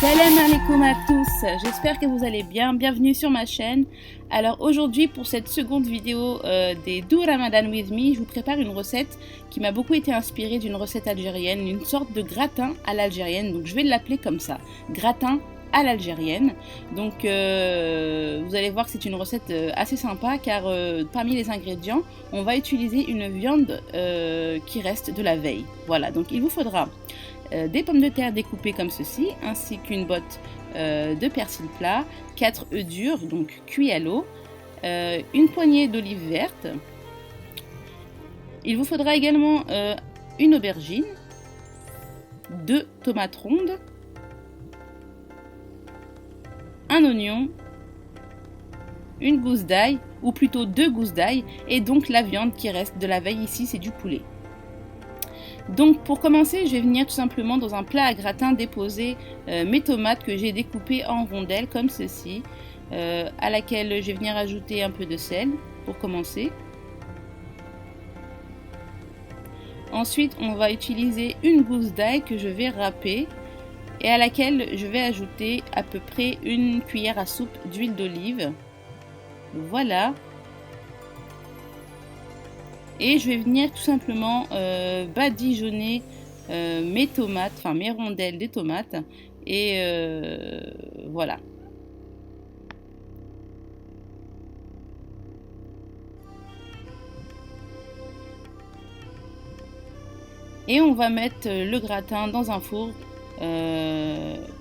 Salam alaikum à tous, j'espère que vous allez bien, bienvenue sur ma chaîne. Alors aujourd'hui pour cette seconde vidéo des Do Ramadan with me, je vous prépare une recette qui m'a beaucoup été inspirée d'une recette algérienne, une sorte de gratin à l'algérienne, donc je vais l'appeler comme ça, gratin à l'algérienne. Donc vous allez voir que c'est une recette assez sympa car parmi les ingrédients, on va utiliser une viande qui reste de la veille. Voilà, donc il vous faudra des pommes de terre découpées comme ceci, ainsi qu'une botte de persil plat, 4 œufs durs, donc cuits à l'eau, une poignée d'olives vertes. Il vous faudra également une aubergine, 2 tomates rondes, un oignon, une gousse d'ail, ou plutôt 2 gousses d'ail, et donc la viande qui reste de la veille ici, c'est du poulet. Donc pour commencer, je vais venir tout simplement dans un plat à gratin déposer mes tomates que j'ai découpées en rondelles comme ceci, à laquelle je vais venir ajouter un peu de sel pour commencer. Ensuite, on va utiliser une gousse d'ail que je vais râper et à laquelle je vais ajouter à peu près une cuillère à soupe d'huile d'olive. Voilà. Et je vais venir tout simplement badigeonner mes tomates, enfin mes rondelles des tomates. Et voilà. Et on va mettre le gratin dans un four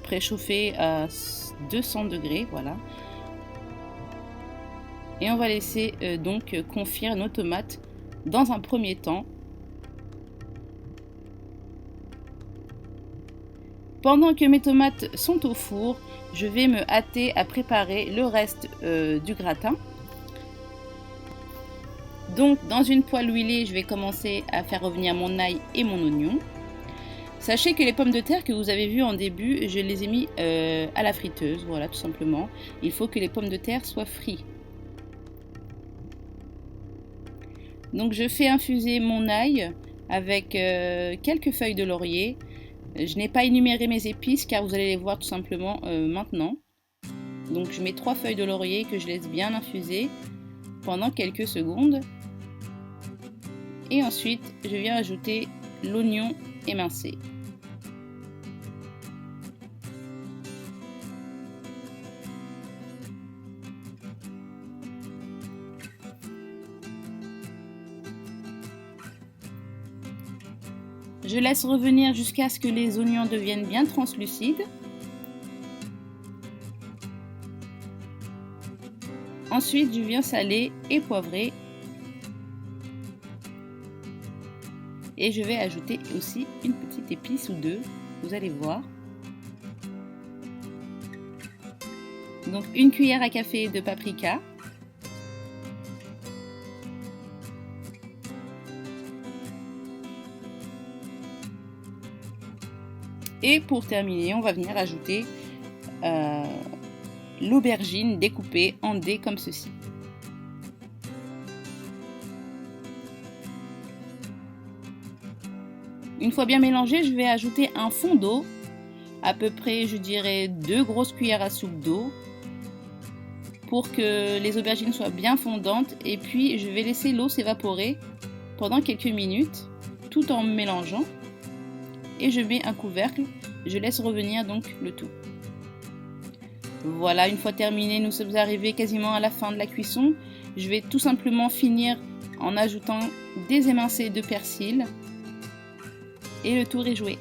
préchauffé à 200 degrés, voilà. Et on va laisser donc confire nos tomates dans un premier temps. Pendant que mes tomates sont au four, je vais me hâter à préparer le reste du gratin. Donc dans une poêle huilée, je vais commencer à faire revenir mon ail et mon oignon. Sachez que les pommes de terre que vous avez vues en début, je les ai mis à la friteuse, voilà tout simplement. Il faut que les pommes de terre soient frites. Donc je fais infuser mon ail avec quelques feuilles de laurier. Je n'ai pas énuméré mes épices car vous allez les voir tout simplement maintenant. Donc je mets 3 feuilles de laurier que je laisse bien infuser pendant quelques secondes. Et ensuite je viens ajouter l'oignon émincé. Je laisse revenir jusqu'à ce que les oignons deviennent bien translucides. Ensuite, je viens saler et poivrer. Et je vais ajouter aussi une petite épice ou deux, vous allez voir. Donc une cuillère à café de paprika. Et pour terminer, on va venir ajouter l'aubergine découpée en dés comme ceci. Une fois bien mélangé, je vais ajouter un fond d'eau, à peu près je dirais 2 grosses cuillères à soupe d'eau, pour que les aubergines soient bien fondantes. Et puis je vais laisser l'eau s'évaporer pendant quelques minutes, tout en mélangeant. Et je mets un couvercle, je laisse revenir donc le tout. Voilà, une fois terminé, nous sommes arrivés quasiment à la fin de la cuisson. Je vais tout simplement finir en ajoutant des émincés de persil et le tour est joué.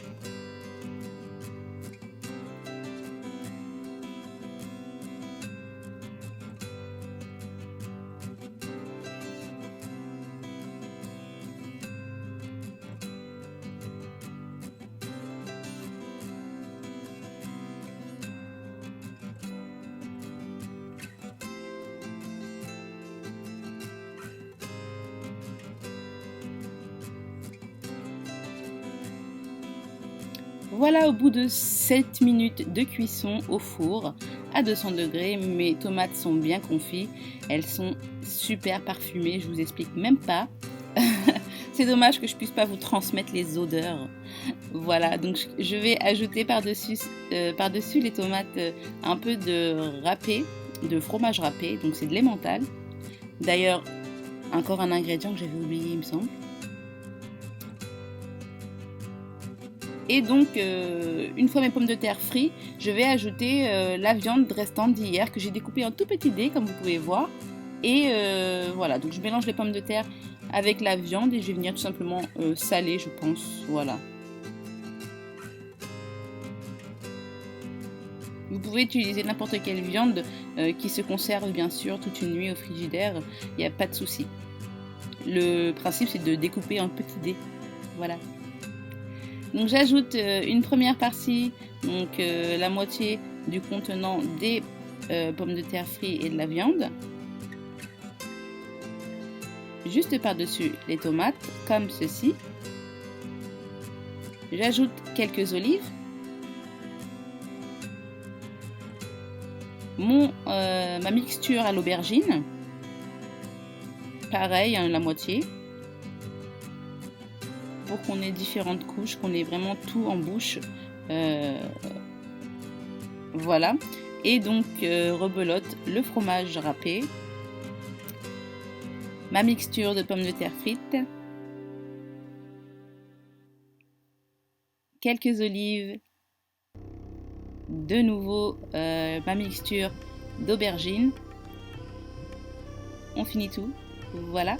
Voilà, au bout de 7 minutes de cuisson au four à 200 degrés, mes tomates sont bien confites, elles sont super parfumées, je vous explique même pas. C'est dommage que je puisse pas vous transmettre les odeurs. Voilà, donc je vais ajouter par-dessus les tomates un peu de râpé, de fromage râpé, donc c'est de l'emmental. D'ailleurs, encore un ingrédient que j'avais oublié, il me semble. Et donc, une fois mes pommes de terre frites, je vais ajouter la viande restante d'hier que j'ai découpée en tout petits dés, comme vous pouvez voir. Et voilà, donc je mélange les pommes de terre avec la viande et je vais venir tout simplement saler, je pense. Voilà. Vous pouvez utiliser n'importe quelle viande qui se conserve bien sûr toute une nuit au frigidaire, il n'y a pas de souci. Le principe c'est de découper en petits dés. Voilà. Donc j'ajoute une première partie, donc la moitié du contenant des pommes de terre frites et de la viande. Juste par-dessus les tomates, comme ceci. J'ajoute quelques olives. Ma mixture à l'aubergine. Pareil, hein, la moitié. Pour qu'on ait différentes couches, qu'on ait vraiment tout en bouche. Voilà. Et donc, rebelote le fromage râpé. Ma mixture de pommes de terre frites. Quelques olives. De nouveau, ma mixture d'aubergine. On finit tout. Voilà.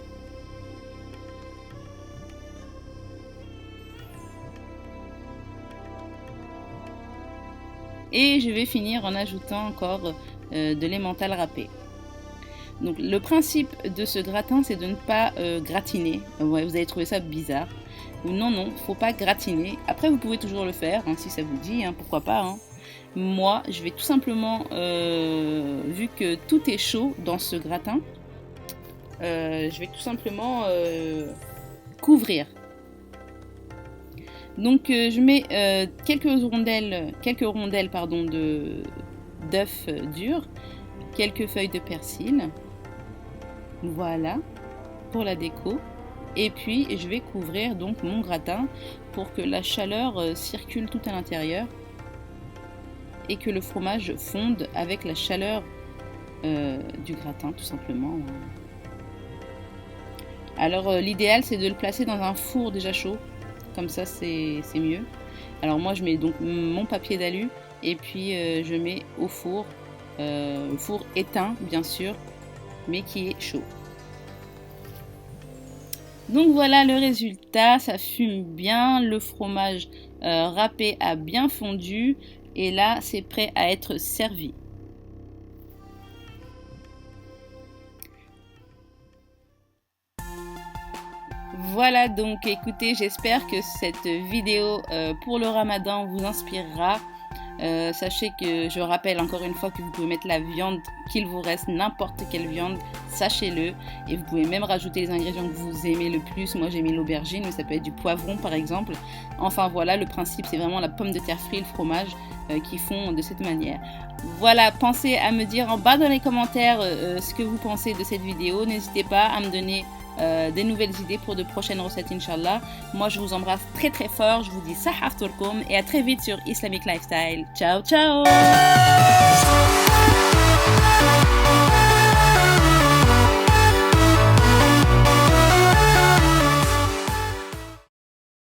Et je vais finir en ajoutant encore de l'emmental râpé. Donc le principe de ce gratin, c'est de ne pas gratiner. Ouais, vous allez trouver ça bizarre. Non, faut pas gratiner. Après, vous pouvez toujours le faire, hein, si ça vous dit, hein, pourquoi pas. Hein. Moi, je vais tout simplement, vu que tout est chaud dans ce gratin, je vais tout simplement couvrir. Donc je mets quelques rondelles d'œufs durs, quelques feuilles de persil, voilà, pour la déco. Et puis je vais couvrir donc mon gratin pour que la chaleur circule tout à l'intérieur et que le fromage fonde avec la chaleur du gratin tout simplement. Alors l'idéal c'est de le placer dans un four déjà chaud. Comme ça c'est mieux. Alors moi je mets donc mon papier d'alu et puis je mets au four, four éteint bien sûr, mais qui est chaud. Donc voilà le résultat, ça fume bien, le fromage râpé a bien fondu et là c'est prêt à être servi. Voilà donc écoutez, j'espère que cette vidéo pour le ramadan vous inspirera. Sachez que je rappelle encore une fois que vous pouvez mettre la viande qu'il vous reste, n'importe quelle viande, sachez-le. Et vous pouvez même rajouter les ingrédients que vous aimez le plus. Moi j'ai mis l'aubergine, mais ça peut être du poivron par exemple. Enfin voilà, le principe c'est vraiment la pomme de terre frite, le fromage qui font de cette manière. Voilà, pensez à me dire en bas dans les commentaires ce que vous pensez de cette vidéo. N'hésitez pas à me donner des nouvelles idées pour de prochaines recettes Inch'Allah. Moi je vous embrasse très très fort, je vous dis sahaf turkoum et à très vite sur Islamic Lifestyle. Ciao ciao.